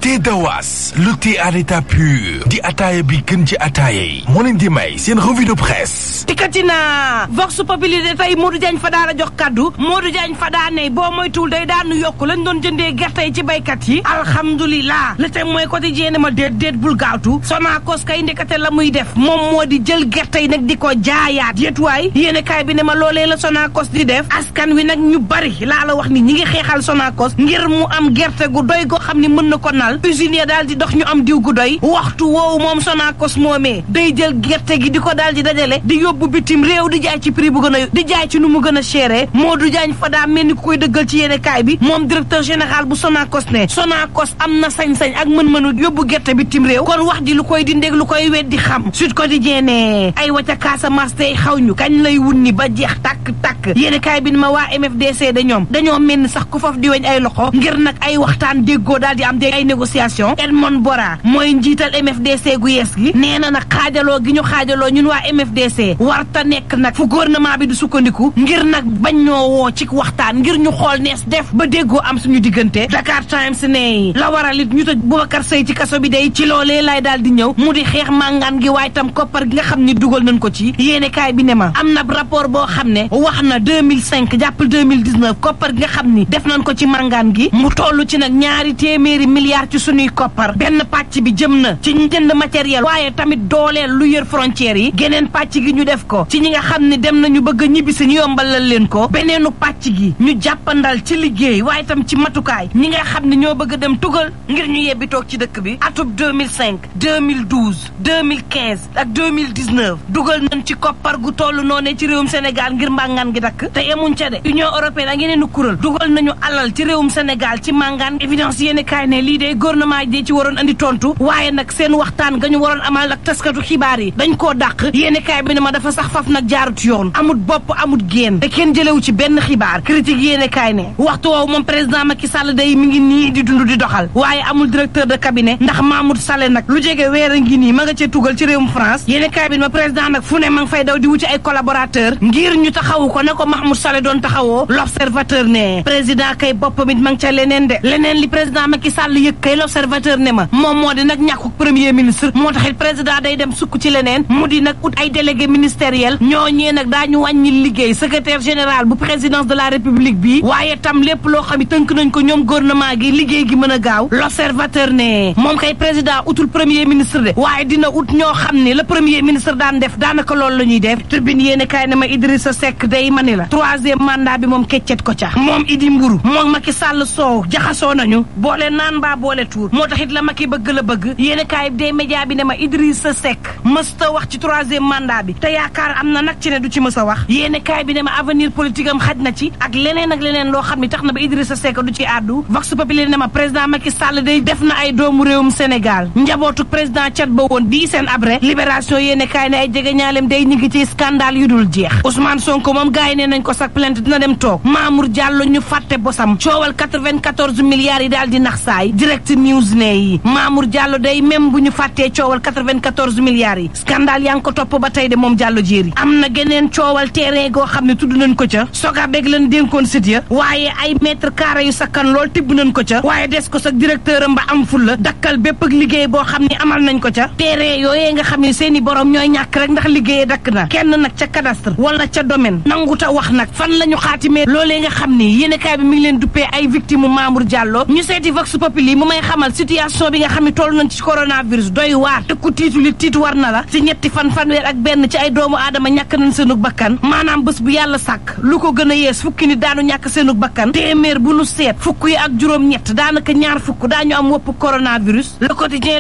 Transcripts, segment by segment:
thé Dawas le thé à l'état pur di ataaya bi gën ci ataaya yi moo leen di may seen revue de presse. Tikatina Vox Populi de tey Modou Diagne Fada la jox kaddu Modou Diagne Fada ne boo moytuwul day daanu yokku lañ doon jëndee gerte yi ci baykat yi alhamdulilah le tey mooy quotidien ne ma déet bul gaawtu Sonacos kay ndekete la muy def moom moo di jël gerte yi nag di ko jaayaat yéetuwaay yéene kaay bi ne ma loolee la Sonacos di def askan wi nag ñu bari laa la wax ni ñi ngi xeexal Sonacos ngir mu am gerte gu doy goo xam ni mën na ko nal usine ya daal di dox ñu am diw gu doy waxtu woowu moom Sonacos moomee day jël gerte gi di ko daal di dajale di yóbbu bitim réew di jaay ci prix bu gën a di jaay ci nu mu gën a chéré Modou Diagne Fada mel ni ku koy dëggal ci yéene kaay bi moom directeur général bu Sonacos ne Sonacos am na sañ-sañ ak mën-mënu yóbbu gerte bitim réew kon wax ji lu koy dindeeg lu koy weddi xam Sud Quotidien ne ay wacca Casamance tey xaw ñu kañ lay wunni ba jeex tàkk yéene kaay bi ma waa MFDC de ñoom dañoo mel ni sax ku faf di weñ ay loxo ngir nag ay waxtaan déggoo daal di am de ay négociation Edmond Bora mooy njiital MFDC gu yees gi nee na nag xaajaloo gi ñu xaajaloo ñun waa MFDC warta nekk nag fu gouvernement bi du sukkandiku ngir nag bañ ñoo woo ci waxtaan ngir ñu xool nees def ba déggoo am suñu diggante Dakar Times ne la waral it ñu tëj Boubacar Seye ci kaso bi day ci loolee lay daal di ñëw mu di xeex màngaan gi waaye tam koppar gi nga xam ni dugal nañ ko ci yéene kaay bi ne ma am na rapport boo xam ne wax na 2005 jàppal 2019 koppar gi nga xam ni def nañ ko ci màngaan gi mu toll ci nag 200 milliards ci suñuy koppar benn pàcc bi jëm na ci njënd matériel waaye tamit dooleel lu yër frontières yi geneen pàcc gi ñu def ko ci ñi nga xam ne dem nañu bëgg a ñibbisi ñu yombalal leen ko beneenu pàcc gi ñu jàppandal ci liggéey waaye tam ci matukaay ñi nga xam ne ñoo bëgg a dem tugal ngir ñu yebbi toog ci dëkk bi atub 2005 2012 2015 ak 2019 dugal nañ ci koppar gu toll noone ci réewum Sénégal ngir màngaan gi dakk te yemuñ ca de Union européenne ak yeneenu kuréel dugal nañu alal ci réewum Sénégal ci màngaan évidence yéene kaay ne lii de gouvernement ji ci waroon andi tontu waaye nag seen waxtaan ga ñu waroon amal ak taskatu xibaar yi dañ koo dàq yéene kaay bi ne ma dafa sax faf nag jaarut yoon amut bopp amut génn te kenn jëlewu ci benn xibaar critique yéene kaay ne waxtu woowu moom président Macky Sall day mi ngi nii di dund di doxal waaye amul directeur de cabinet ndax Mahmoud Saleh nag lu jege weer a ngi nii ma nga cee tugal ci réewum France yéene kaay bi ne ma président nag fu ne ma nga fay daw di wuti ay collaborateur ngir ñu taxawu ko ne ko Mahmoud Saleh doon taxawoo l'observateur ne président kay boppam it ma nga ca leneen de leneen li président Macky Sall yëg kay l'observateur ne ma moom moo di nag ñàkku premier ministre moo taxit président day dem sukk ci leneen mu di nag ut ay délégué ministériel ñooñee nag daañu wàññi liggéey secrétaire général bu présidence de la république bi waaye tam lépp loo xam ne tënk nañ ko ñoom gouvernement gi liggéey gi mën a gaaw l'observateur ne moom kay président utul premier ministre de waaye dina ut ñoo xam ne le premier ministre daan def daanaka loolu la ñuy def turbine yéene kaay ne ma Idrissa Seck day mani la troisième mandat bi moom keccet ko ca moom Idi Mburu moom Macky Sall soow jaxasoo nañu boole naan mbaa boole tuur moo taxit la Macky bëgg la bëgg yéene kaay day média bi ne ma Idrissa Seck mësta wax ci troisième mandat bi te yaakaar am na nag ci ne du ci mës a wax yéene kaay bi ne ma avenir politique am xaj na ci ak leneen loo xam ne tax na ba Idrissa Seck du ci àddu Vox Populi ne ma président Macky Sall day def na ay doomu réewum Sénégal njabootu président Tchad ba woon bii seen abré libération yéene kaay ne ay jege ñaalem day ñu ngi ci scandale yu dul jeex Ousmane Sonko moom gars yi nee nañ ko sax plainte dina dem toog Mamour Diallo ñu fàtte bosam coowal 94 milliards yi daal di nax saay direct news ne yi Mamour Diallo day même bu ñu fàttee coowal 94 milliards yi scandale yaa ngi ko topp ba tey de moom Diallo jéeri am na geneen coowal terrain goo xam ne tudd nañ ko ca soga beeg lan dénkoon sit ya waaye ay mètre carré yu sakkan lool tibb nañ ko ca waaye des ko sax directeur am ba am ful la dakkal bépp ak liggéey boo xam ne amal nañ ko ca terrain yooyee nga xam ne seeni borom ñooy ñàkk rek ndax liggéeyee dakk na kenn nag ca cadastre wala ca domaine nanguta wax nag fan la ñu xaatimee loolee nga xam ni yéenekaay bi mi ngi leen duppee ay victime Mamour Diallo ñu seeti Vox Populi mu may xamal situation bi nga xam ne toll nañ ci coronavirus doy waar te ku tiitu li tiit war na la ci ñetti fanweer ak benn ci ay doomu aadama ñàkk nañ seenug bakkan maanaam bés bu yàlla sàkk lu ko gën a yees fukki nit daanu ñàkk seenug bakkan téeméer bu nu seet fukk yi ak juróom-ñett daanaka ñaar fukk daañu am wopp coronavirus le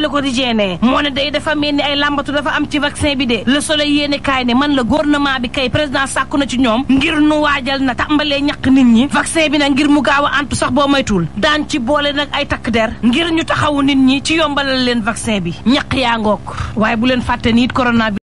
quotidien ne moo ne day dafa mel ni ay làmbatu dafa am ci vaccin bi de le soleil yéene kaay ne man la gouvernement bi kay président sàkku na ci ñoom ngir nu waajal na tàmbalee ñàkk nit ñi vaccin bi nag ngir mu gaaw a antu sax boo moytul daan ci boole nag ay takk der ngir ñu taxawu nit ñi ci yombalal leen vaccin bi ñàkk yaa ngook waaye bu leen fàtte ni it coronavirus